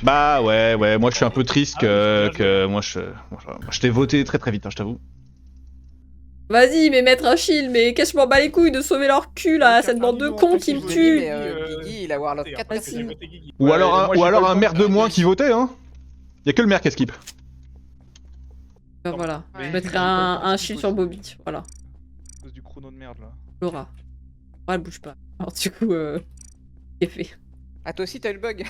Bah ouais, moi je suis un peu triste que moi je t'ai voté très très vite, hein, je t'avoue. Vas-y, mais mettre un shield, mais qu'est-ce que je m'en bats les couilles de sauver leur cul là, cette bande de cons qui me Guigui, tue. mais Guigui, il a Warlock 4 Vas-y. parce que j'ai voté Guigui. Ou alors un maire de moins qui votait, hein. Y'a que le maire qui skip. Bah voilà, Ouais. je mettrai un shield sur Bobby, voilà. À cause du chrono de merde là. Laura. Oh, elle bouge pas. Alors du coup, c'est fait. Ah, toi aussi t'as eu le bug.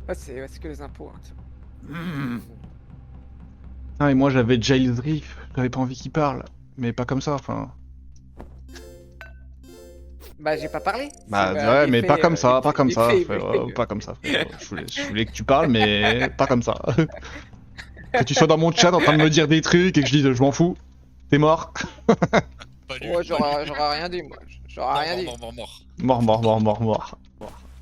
Ouais, c'est que les impôts. Hein. Ah et moi j'avais Giles Reef, j'avais pas envie qu'il parle. Mais pas comme ça, enfin... Bah, j'ai pas parlé. Bah C'est, ouais, mais l'effet, pas comme ça, pas comme ça, l'effet, frérot, pas comme ça, frérot. Je voulais que tu parles, mais pas comme ça. Que tu sois dans mon chat en train de me dire des trucs et que je dise je m'en fous, t'es mort. Pas lui. Ouais, j'aurais rien dit, moi. J'aurais rien dit. Mort.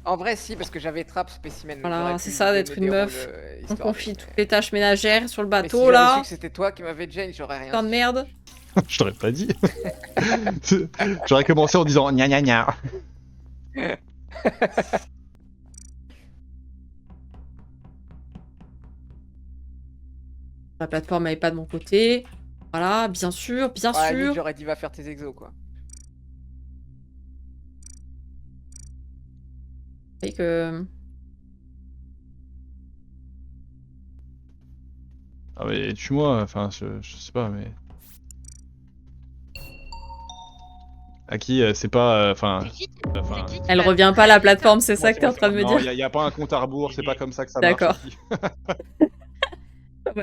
En vrai, si, parce que j'avais trap spécimen. Voilà, J'aurais c'est pu ça me d'être une dérouler, meuf. On histoire confie de- toutes les tâches ménagères sur le Mais si bateau j'avais su là. que c'était toi qui m'avais Jane, j'aurais rien Putain de dit. merde. Je t'aurais pas dit. J'aurais commencé en disant gna gna gna. La plateforme elle est pas de mon côté. Voilà, bien sûr, bien Ouais, limite, sûr. j'aurais dit va faire tes exos, quoi. Et que... Ah mais tue-moi, enfin je sais pas mais... À qui c'est pas... Enfin... Elle revient pas à la plateforme, c'est ça que t'es en train de me Non, dire? y a pas un compte à rebours, c'est pas comme ça que ça marche. D'accord. Aki.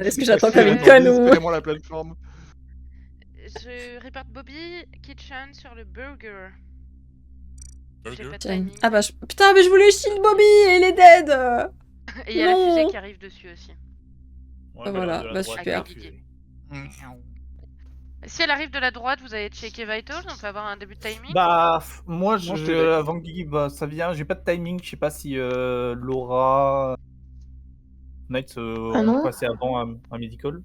Est-ce que j'attends comme une Attends conne ou... désespérément la plateforme. Je reporte Bobby Kitchen sur le burger. J'ai Burger. pas de Tiens. timing. Ah bah putain mais je voulais shield Bobby et il est dead. Et il y a la non. fusée qui arrive dessus aussi. Ah, voilà, bah super. Si elle arrive de la droite, vous avez checké Vitals, on peut avoir un début de timing. Bah, moi, je te laisse. avant que Guigui, bah, ça vient, j'ai pas de timing, je sais pas si Laura. Knight Ah non. ont passé avant un medical.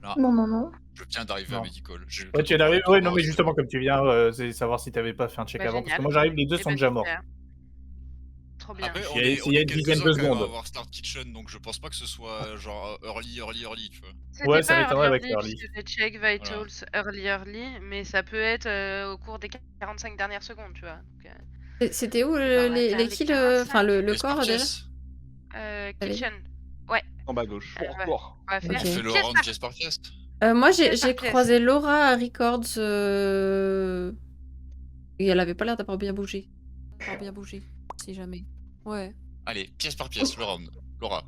Non. Je viens d'arriver à Non. Medical. Ouais, tu es arrivé, ouais, non, mais justement, comme tu viens, c'est savoir si t'avais pas fait un check Bah, avant, parce génial. que moi j'arrive, les deux Eh sont ben, déjà morts. super. Trop bien. Après, S'il y a une dizaine de quelques-uns quand même secondes. à avoir Start Kitchen, donc je pense pas que ce soit genre early, tu vois. C'était Ouais, ça pas m'étonnerait avec early, early. puisque c'était check Vitals early, mais ça peut être au cours des 45 dernières secondes, tu vois. Donc, C'était où on va faire les kills, enfin le Pièce par corps déjà? pièce. Kitchen. En bas à gauche. Ouais. On va faire Ok. Fais le pièce round par pièce par pièce. Moi Pièce par j'ai pièce. croisé Laura à Records et elle avait pas l'air d'avoir bien bougé. Si jamais. Ouais. Allez, pièce par pièce, le round. Laura.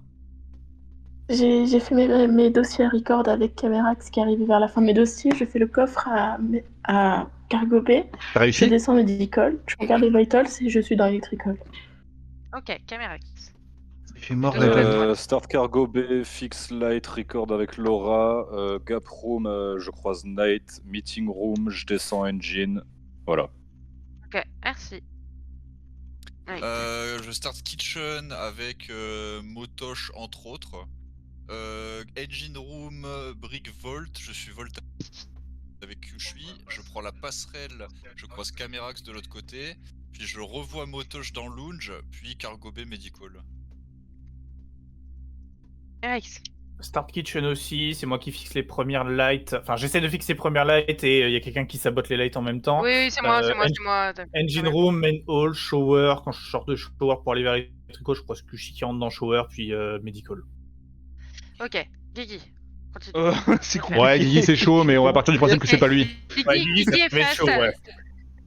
J'ai fait mes dossiers à record avec Camerax qui arrivait vers la fin de mes dossiers. Je fais le coffre à Cargo Bay. T'as Je réussi? descends Medical. Je regarde les Vitals et je suis dans Electrical. Ok, caméra. Il fait mort Start Cargo B, Fix Light, Record avec Laura, Gap Room, je croise Night, Meeting Room, je descends Engine, voilà. Ok, merci. Ouais. Je start Kitchen avec Motosh entre autres. Engine Room, Brick Vault, je suis Volt avec Kyushui. Je prends la passerelle, je croise Camerax de l'autre côté. Puis je revois Motosh dans Lounge, puis Cargo Bay Medical. Alex. Start Kitchen aussi, c'est moi qui fixe les premières lights. Enfin, j'essaie de fixer les premières lights et il y a quelqu'un qui sabote les lights en même temps. Oui, c'est moi, c'est moi. Engine Room, Main Hall, Shower. Quand je sors de Shower pour aller vers les tricots, je croise Kushi qui rentre dans Shower, puis Medical. Ok, Guigui. Continue. C'est cool. Ouais, Guigui c'est chaud, mais on va partir du principe que c'est pas lui. Ouais, Guigui, ça Guigui peut être est chaud, face. ouais.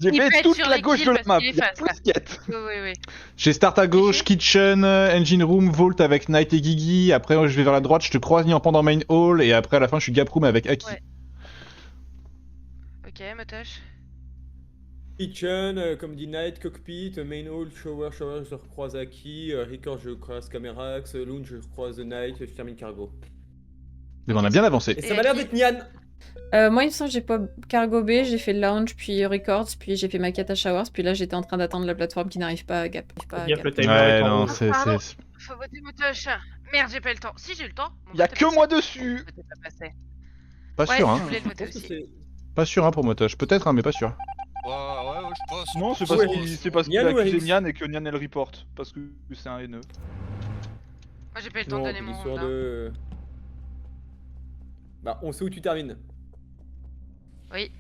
J'ai Il peut fait être toute sur la les gauche kills de la parce map, qu'il est y'a face, plus là. de skate. Oui. J'ai start à gauche, Kitchen, Engine Room, Vault avec Knight et Guigui. Après, je vais vers la droite, je te croise ni en pendant Main Hall. Et après, à la fin, je suis Gap Room avec Aki. Ouais. Ok, Motosh. Kitchen, comme dit Night, Cockpit, Main Hall, Shower, je recroise Aki, Record, je croise Camerax, Lounge, je croise Night, je termine Cargo. Mais on a bien avancé. Et ça m'a l'air d'être Nian. Moi il me semble que j'ai pas Cargo B, j'ai fait Lounge, puis Records, puis j'ai fait ma quête à Showers, puis là j'étais en train d'attendre la plateforme qui n'arrive pas à Gap. Ouais, non, c'est. Faut voter Motosh. Merde, j'ai pas eu le temps. Si, j'ai eu le temps. Y'a que moi dessus. Pas Ouais, sûr, je hein. voulais le voter aussi. Pas sûr, hein, pour Motosh. Peut-être, hein, mais pas sûr. Ouais, je sais pas. Non, c'est 100%, parce qu'il Nian a ou accusé Alex Nian et que Nian elle reporte. Parce que c'est un haineux. Moi j'ai pas eu le temps de Non, donner mon l'histoire round. Hein. de... Bah, on sait où tu termines. Oui.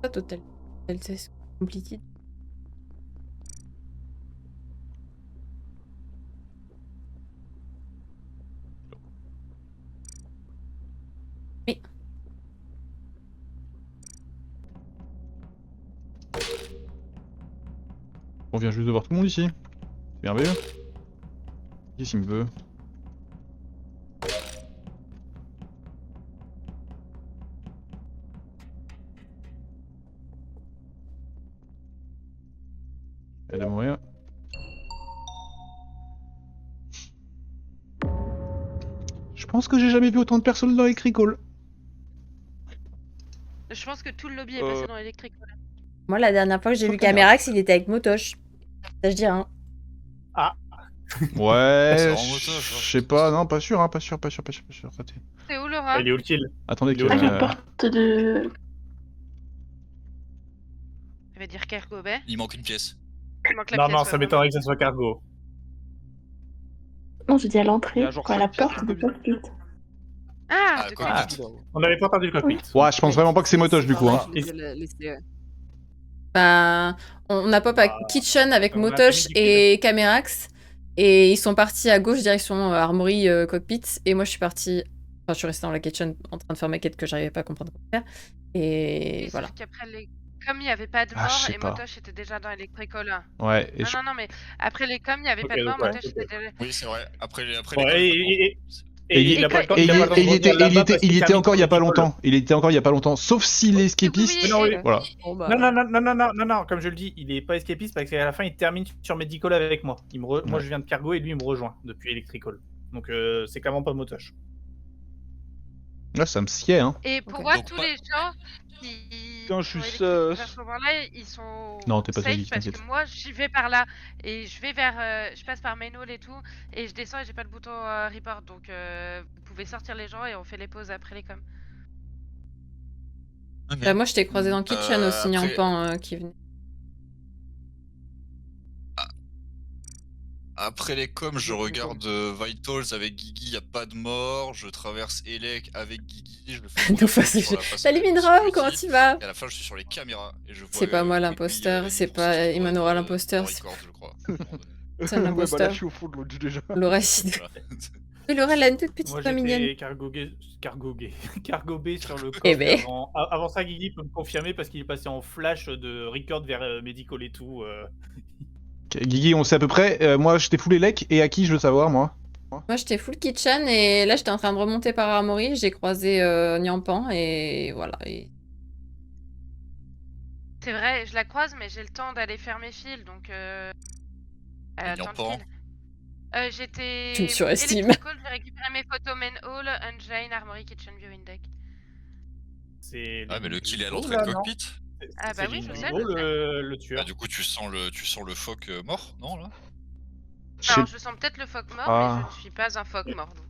Pas total. C'est compliqué. Oui. On vient juste de voir tout le monde ici. C'est merveilleux. Qui s'il me veut? Elle a mourir. Je pense que j'ai jamais vu autant de personnes dans Electric Hall. Je pense que tout le lobby est passé dans l'électrique. Voilà. Moi, la dernière fois que j'ai Sauf vu Camerax. Camerax, il était avec Motoche. Ça, je dis rien. Ouais, C'est vraiment motoche, hein. je sais pas, non, pas sûr, hein, pas sûr. Attendez. C'est où Laura? Il est où le kill? Attendez que... À À la porte de... Je vais dire Kergobet. Il manque une pièce. Il manque la Non, pièce, non, ouais, ça vraiment. m'étonnerait que ça soit Cargo. Non, je dis à Il y l'entrée, a genre quoi, à la 5 pièces porte de de cockpit. Ah, Ah, de quoi, quoi? vite. On n'avait pas entendu le cockpit. Ouais, je pense vraiment pas que c'est Motoche du coup. Hein. Bah, on a pop à Kitchen avec on a Motoche fini du et Camerax. Et ils sont partis à gauche, direction Armory Cockpit. Et moi, je suis partie. Enfin, je suis restée dans la kitchen en train de faire ma quête que j'arrivais pas à comprendre comment faire. Et Oui, voilà. sauf qu'après comme il n'y avait pas de Ah, mort je sais et pas. Motoche était déjà dans Electrical 1. Ouais, et Non, non, mais après les coms, il n'y avait pas de mort, ouais, Motoche était déjà... Oui, c'est vrai. Après les Ouais, et il a pas le temps- Et il a pas le temps de revenir là-bas parce qu'il il était termine encore il y a pas son école. longtemps. Il était encore il y a pas longtemps. Sauf s'il est escapiste. Oui, non, oui. Voilà. Bon, bah, Non, comme je le dis, il est pas escapiste parce qu'à la fin il termine sur Medical avec moi. Moi je viens de Cargo et lui il me rejoint depuis Electrical. Donc c'est clairement pas Motoche. Là, ça me sied, hein. Et pour Ok. moi, Donc, tous pas- les gens qui Putain, je suis sont électriques sus. à ce moment-là, ils sont Non, t'es pas safe safe, parce t'inquiète. que moi, j'y vais par là et je vais vers, je passe par Main Hall et tout et je descends et j'ai pas le bouton report donc vous pouvez sortir les gens et on fait les pauses après les coms. Ok. bah, moi, je t'ai croisé dans Kitchen aussi, après- Nyampan qui venait. Après les coms, je regarde Vitals avec Guigui, y a pas de mort. Je traverse Elec avec Guigui. Je le fais Nous faisons- sur la passerelle Salut de Minra, sécurité, comment tu vas? Et à la fin, je suis sur les caméras et je vois. C'est pas moi Guigui, l'imposteur, c'est Nico, pas c'est Imanora de- l'imposteur, de c'est- Record, je crois. C'est un Ouais, bah là, imposteur. je suis au fond de l'autre déjà. Laura, si... Voilà. Oui, Laura, elle a une toute petite Moi voix mignonne. j'étais Cargo B sur le coffre. Eh ben. Avant ça, Guigui peut me confirmer parce qu'il est passé en flash de Record vers Medical et tout. Ok, Guigui, on sait à peu près. Moi, j'étais full Elec. Et à qui je veux savoir, moi? Moi, j'étais full Kitchen et là, j'étais en train de remonter par Armory. J'ai croisé Nyampan et voilà. Et... C'est vrai, je la croise mais j'ai le temps d'aller faire mes fils donc elle a le temps de Nyampan. kill. J'étais Tu me surestimes. Electrical, j'ai récupéré mes photos Main Hall, Engine, Armory, Kitchen, Viewing Deck. C'est Ah, mais le kill est à Oh l'entrée là, du non. cockpit. Ah bah oui, je sais, je le Ah, tueur. du coup, tu sens le phoque mort, non là? Alors je sens peut-être le phoque mort Ah. mais je ne suis pas un phoque mort donc.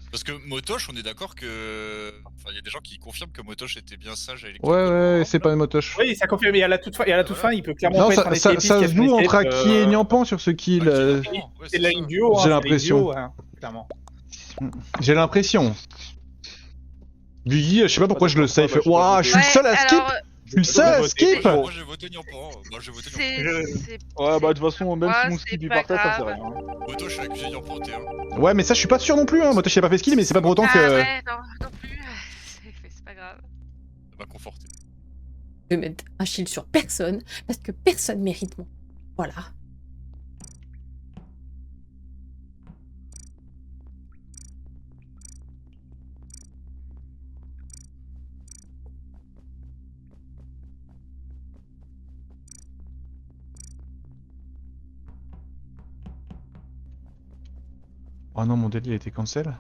Parce que Motoche, on est d'accord que. Enfin, il y a des gens qui confirment que Motoche était bien sage à Electrical. Ouais, c'est pas Motoche. Oui, ça confirme. Et à la toute fin, il peut clairement Non, pas être ça un escapiste se qui a fait joue une entre escape, Aki et Nyampan sur ce kill. C'est la ligne duo. J'ai c'est la l'impression. ligne duo, hein, clairement. J'ai l'impression. Guigui, je sais pas pourquoi je le safe. Ouah, je suis le seul à skip. alors, Je suis le seul à skip. Moi j'ai voté Nyampan. Moi j'ai voté Nyampan. c'est Ouais, bah de toute façon, même si Ouais, mon c'est skip il pas partait, ça fait grave. rien. hein. Motoche a accusé Nyampan au T1. Ouais, mais ça, je suis pas sûr non plus. Hein. Motoche, il a pas fait skill, mais c'est pas pour autant Ah que. ouais, non plus, c'est pas grave. Ça m'a conforté. Je vais mettre un shield sur personne parce que personne mérite mon. Voilà. Oh non, mon daily a été cancel.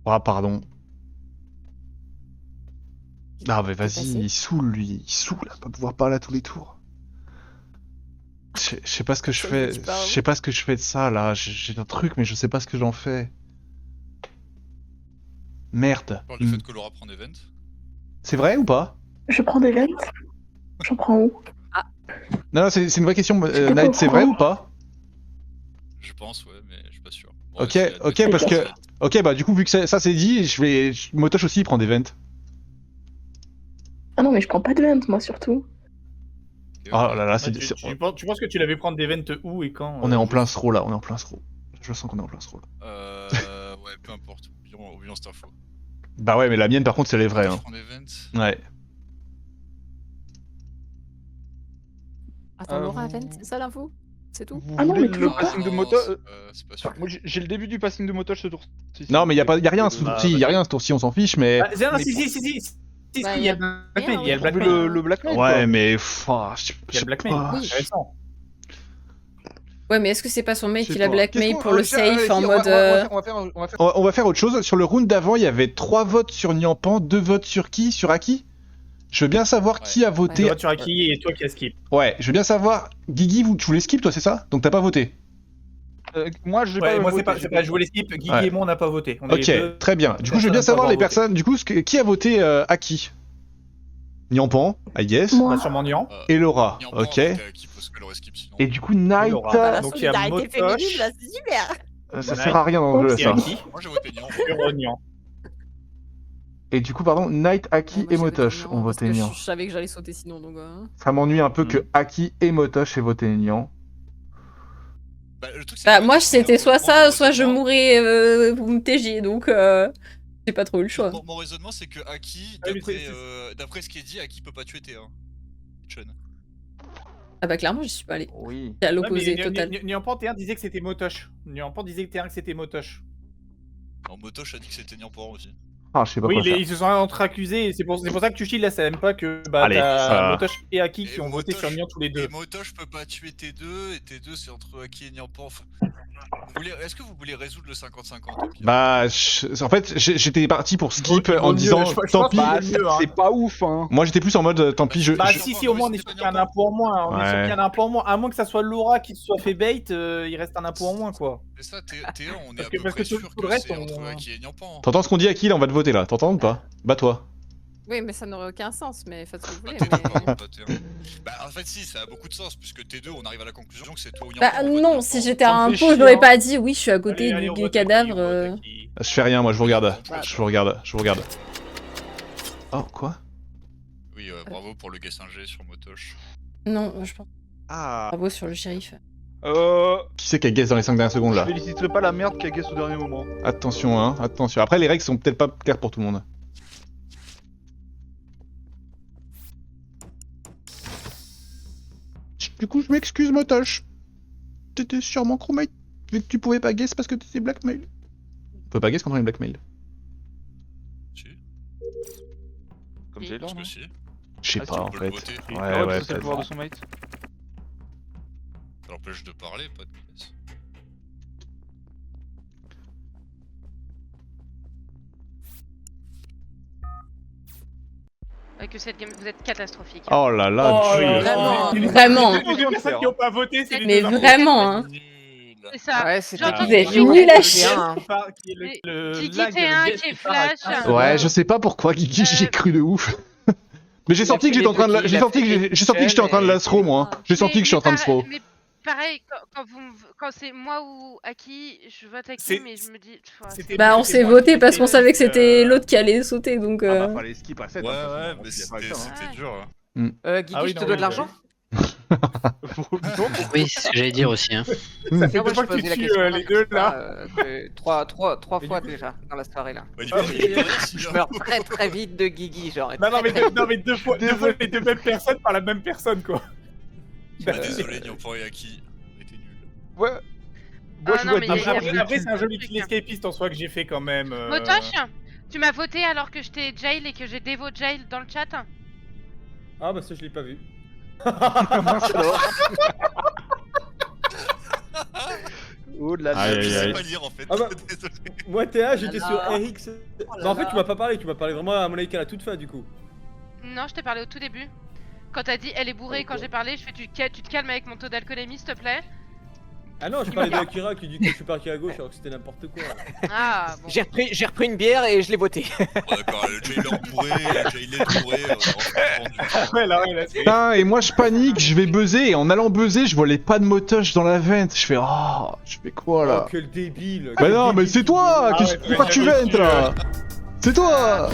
Ah, pardon. Ah, mais Qu'est-ce qui vas-y, s'est il saoule, lui. Il saoule à pas pouvoir parler à tous les tours. Je sais pas ce que je Ça fais. me dit pas, Je sais pas ce que je fais de ça, là. J'ai un truc, mais je sais pas ce que j'en fais. Merde. On parle du fait que Laura prend event. C'est vrai ou pas? Je prends des ventes. J'en prends où? Non, c'est une vraie question. J'étais pas Night, au c'est vrai courant. ou pas? Je pense, ouais, mais je suis pas sûr. Ok, si elle ok, admet, parce c'est que... event. Ok, bah du coup, vu que ça c'est dit, Motosh aussi, il prend des ventes. Ah non, mais je prends pas de ventes, moi, surtout. Et Oh ok. là là, Ah, c'est... tu penses que tu l'avais prendre des ventes où et quand On est en plein throw, là. On est en plein throw. Je sens qu'on est en plein throw, là. Ouais, peu importe. Oublions cette info. Bah ouais, mais la mienne, par contre, c'est les vraies, Je hein. prends event. Ouais. Attends, Laura vous- Vent, c'est ça l'info? C'est tout? Vous Ah non, voulez mais le toujours passing de Non, moto c'est pas sûr. Moi j'ai le début du passing de motoche ce tour-ci. Non, mais y a rien ce Bah, tour-ci, y a rien ce tour-ci, on s'en fiche, mais... Ah, non, Mais si, pour- si, si, si, si, si, Bah, il y a le blackmail, il y a le Vous avez blackmail. le blackmail Ouais, quoi. mais... Il y a le blackmail. pas. Oui. Intéressant. Ouais, mais est-ce que c'est pas son mec Je sais qui l'a pas. blackmail Qu'est-ce pour qu'on- le tiens, safe en vas-y, mode. On va faire autre chose. Sur le round d'avant, il y avait 3 votes sur Nyampan, 2 votes sur qui? Sur Aki? Je veux bien savoir qui a voté. Toi, tu as qui et toi qui as skip. Ouais, je veux bien savoir. Guigui, tu voulais skip, toi, c'est ça? Donc t'as pas voté? Moi j'ai Ouais, pas moi, voté, c'est pas, je voulais skip. Guigui Ouais. et moi, on n'a pas voté. On est Ok, les deux. très bien. Du coup, je veux bien Personne n'a savoir pas les voté. personnes. Du coup, qui a voté Aki? Nyampan, I guess. Moi. Bah, sûrement Nian. Et Laura, Nyampan, ok. qui pose que le skip sinon. Et du coup, Night. Laura. Donc, il y a Motosh. c'est super! Ça Night. sert à rien dans le jeu, Et ça. Aki. Moi j'ai voté Nyan. Sur Nian. Et du coup, pardon, Night, Aki Ouais, moi, et j'ai Motosh Nyan, ont parce voté que Nyan. Je savais que j'allais sauter sinon, donc. Ça m'ennuie un peu que Aki et Motosh aient voté Nyan. Bah, le truc, c'est Bah, que- moi, c'était soit ça, soit je raisonnement- mourrais vous me TG, donc j'ai pas trop eu le choix. Mon raisonnement, c'est que Aki, Ouais, mais d'après ce qui est dit, Aki peut pas tuer T1. Chun. Ah bah, clairement, j'y suis pas allée. Oui. C'est à l'opposé total. Niampan T1 disait que c'était Motosh. Niampan disait que T1 que c'était Motosh. Non, Motosh a dit que c'était Nyampan aussi. Ah, je sais pas Oui, quoi faire. ils se sont entre-accusés. C'est pour ça que Tushi là, ça aime pas que Allez, t'as Motosh et Aki Et qui ont voté Motosh- sur Nian tous les deux. Et Motosh peut pas tuer T2, et T2 c'est entre Aki et Nyampan. Enfin, est-ce que vous voulez résoudre le 50-50 au pire Bah, en fait, j'étais parti pour skip en mieux, disant je pense tant que pis. bah, C'est mieux, hein. c'est pas ouf hein. Moi, j'étais plus en mode tant pis, je. Bah je- si, au moins on est sûr qu'il y a un impôt en moins. On est sûr Ouais. qu'il y a un impôt en moins. À moins que ça soit Laura qui se soit fait bait, il reste un impôt en moins quoi. C'est ça, T1 on est Parce à que- peu parce près que tout- sûr tout le que reste, c'est on- entre Aki et Nyampan. T'entends ce qu'on dit à qui là? On va te voter là. T'entends ou pas? Bats-toi. Oui, mais ça n'aurait aucun sens, mais faites ce que vous Bah, voulez. T2, mais- pardon, pas T1. Bah en fait si, ça a beaucoup de sens, puisque T2 on arrive à la conclusion que c'est toi ou Nyampan. Bah, on vote non, Nyampan. si j'étais à Ça me un fait pot, je chier, n'aurais hein. pas dit oui, je suis à côté Allez, on du vote cadavre. Aki, on vote Aki. Je fais rien, moi, je vous regarde. Bah, Je vous regarde, je vous regarde. Oh, quoi? Oui, bravo pour le guess ingé sur Motosh. Non, je pense. Ah. Bravo sur le shérif. Qui c'est qui a guess dans les 5 dernières secondes Je là? féliciterai pas la merde qui a guess au dernier moment. Attention, hein, attention. Après, les règles sont peut-être pas claires pour tout le monde. Du coup, je m'excuse, Motosh. T'étais sûrement crewmate, vu que tu pouvais pas guess parce que t'étais blackmail. On peut pas guess quand on est blackmail. Si. Comme Si. j'ai Parce l'air. que si. Je sais Ah, pas tu en peux le fait. voter. Ouais, Ouais, ouais, c'est le pouvoir de son mate. Ça l'empêche de parler, pas de guess. Que cette game, vous êtes catastrophique. Oh là là, Oh tu- là Vraiment, là. vraiment. Les deux personnes qui ont pas voté, c'est les Mais deux vraiment, hein. Nul. C'est ça. Ouais, c'était J'entends Vous êtes Guigui, nuls à ouais, chier. T1, hein. Qui est Mais le Guigui lag, T1 le guess qui est part à flash. 15 Ouais, secondes. je sais pas pourquoi, Guigui, j'y ai cru de ouf. Mais j'ai senti que j'étais en train de la... J'ai senti que j'étais en train de la throw, moi. J'ai senti que je suis en train de throw. Mais pareil, quand c'est moi ou Aki, je vote Aki, C'est- mais je me dis. c'était- Bah, on s'est moi voté qui parce qu'on étais, savait que c'était l'autre qui allait sauter, donc. Ah bah, fallait skip à 7. Ouais, ouais, mais c'était dur. Hein. Guigui, Ah oui, je te non, dois oui, de l'argent? Oui, c'est ce que j'allais dire aussi. Hein. Ça fait Non, moi, deux fois je que tu posais la tues question, les deux là. Trois Mais fois du coup- déjà dans la soirée là. Ouais, Ah, Je meurs très très vite de Guigui, genre. Non, mais deux fois les deux mêmes personnes par la même personne quoi. Désolé, Nyampan et Aki, on était nuls. Ouais. Moi Ah je non, vois mais deux y a- fois. y a- Après, c'est un joli truc, kill escapiste en soi que j'ai fait quand même. Motosh, tu m'as voté alors que j'étais jail et que j'ai dévo jail dans le chat. Ah bah ça je l'ai pas vu. Oh là là. Aïe, Je aïe, sais aïe. pas lire en fait. Ah bah. Désolé. Moi, Théa, j'étais sur là. RX. Oh là Bah, en fait, là. tu m'as pas parlé, tu m'as parlé vraiment à mon avis à la toute fin du coup. Non, je t'ai parlé au tout début. Quand t'as dit elle est bourrée, quand j'ai parlé, je fais tu te calmes avec mon taux d'alcoolémie, s'il te plaît. Ah non, j'ai parlé de Akira qui dit que je suis parti à gauche alors que c'était n'importe quoi. Ah bon. J'ai repris une bière et je l'ai voté. Bon, d'accord, le Jay il est bourré, le Jay il est bourré, Ouais, là, ouais, là, c'est. Putain, et moi je panique, je vais buzzer, et en allant buzzer, je vois les pas de motoche dans la vente. Je fais, oh, je fais quoi là? Oh, quel débile. Bah quel non, mais débile. c'est toi! Ah Qu'est-ce ouais, pourquoi tu ventes là? C'est toi!